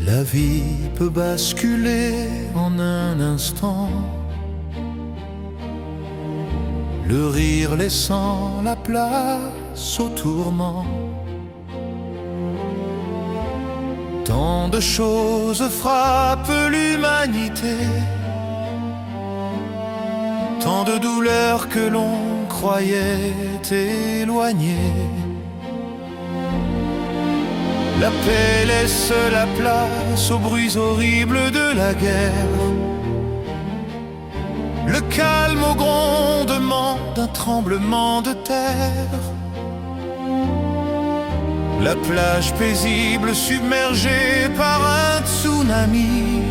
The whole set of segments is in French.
La vie peut basculer en un instant, le rire laissant la place au tourment. Tant de choses frappent l'humanité, tant de douleurs que l'on croyait éloignées. La paix laisse la place aux bruits horribles de la guerre, le calme au grondement d'un tremblement de terre. La plage paisible submergée par un tsunami,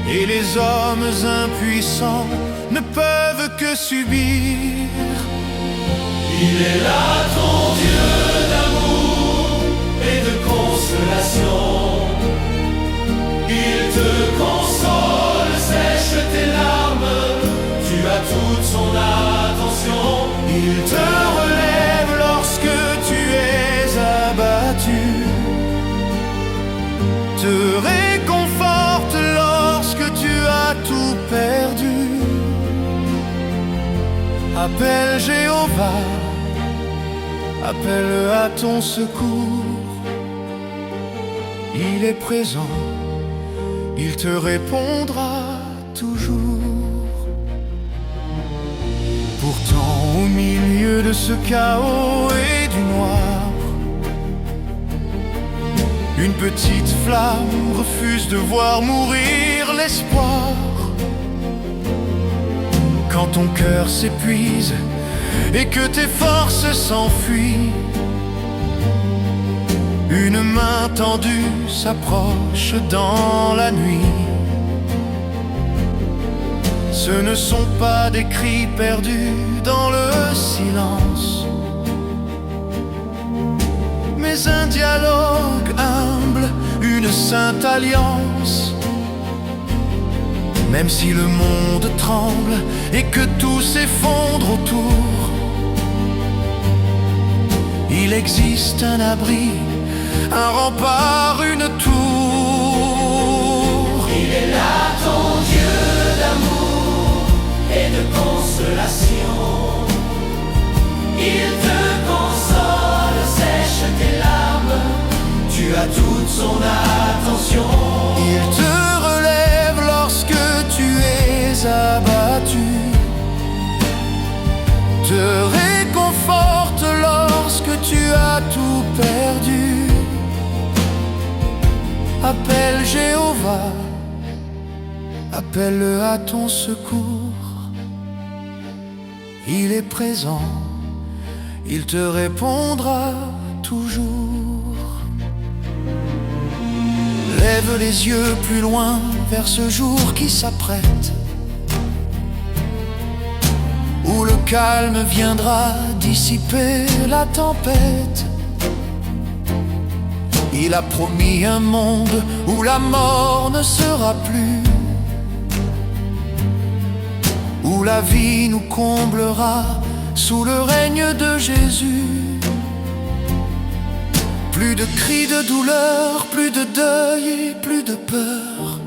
et les hommes impuissants ne peuvent que subir. Il est là ton Dieu d'amour et de consolation. Il te console, sèche tes larmes, tu as toute son attention. Il te relève lorsque tu es abattu, te réconforte lorsque tu as tout perdu. Appelle Jéhovah, appelle à ton secours. Il est présent, il te répondra toujours. Pourtant au milieu de ce chaos et du noir, une petite flamme refuse de voir mourir l'espoir. Quand ton cœur s'épuise et que tes forces s'enfuient, une main tendue s'approche dans la nuit. Ce ne sont pas des cris perdus dans le silence, mais un dialogue humble, une sainte alliance. Même si le monde tremble et que tout s'effondre autour, il existe un abri, un rempart, une tour. Il est là ton Dieu d'amour et de consolation. Il te console, sèche tes larmes, tu as toute son attention. Il te relève lorsque tu es abattu, te réconforte lorsque tu as tout perdu. Appelle Jéhovah, appelle-le à ton secours. Il est présent, il te répondra toujours. Lève les yeux plus loin vers ce jour qui s'apprête, où le calme viendra dissiper la tempête. Il a promis un monde où la mort ne sera plus, où la vie nous comblera sous le règne de Jésus. Plus de cris de douleur, plus de deuil et plus de peur.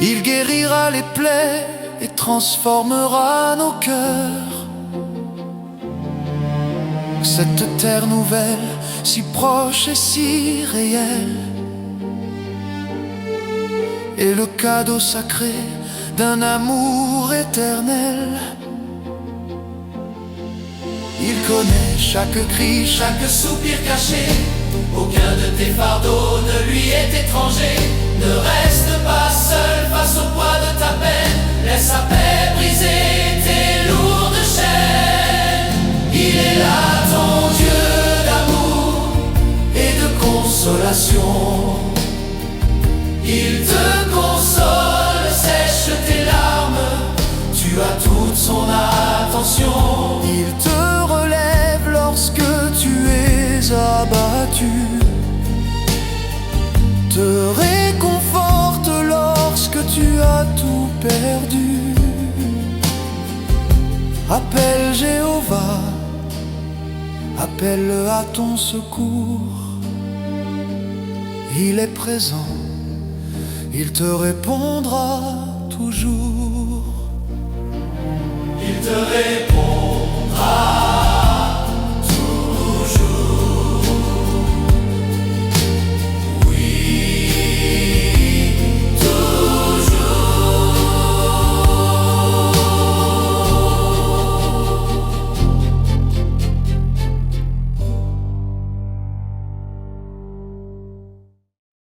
Il guérira les plaies et transformera nos cœurs. Cette terre nouvelle, si proche et si réelle, est le cadeau sacré d'un amour éternel. Il connaît chaque cri, chaque soupir caché. Aucun de tes fardeaux ne lui est étranger. Ne reste pas seul face au poids de ta peine. Laisse sa paix briser tes lourdes chaînes. Il est là ton Dieu d'amour et de consolation. Il te console, sèche tes larmes, tu as toute son attention. Il te relève lorsque tu es abattu, te réconforte lorsque tu as tout perdu. Appelle Jéhovah, appelle-le à ton secours. il est présent, il te répondra toujours.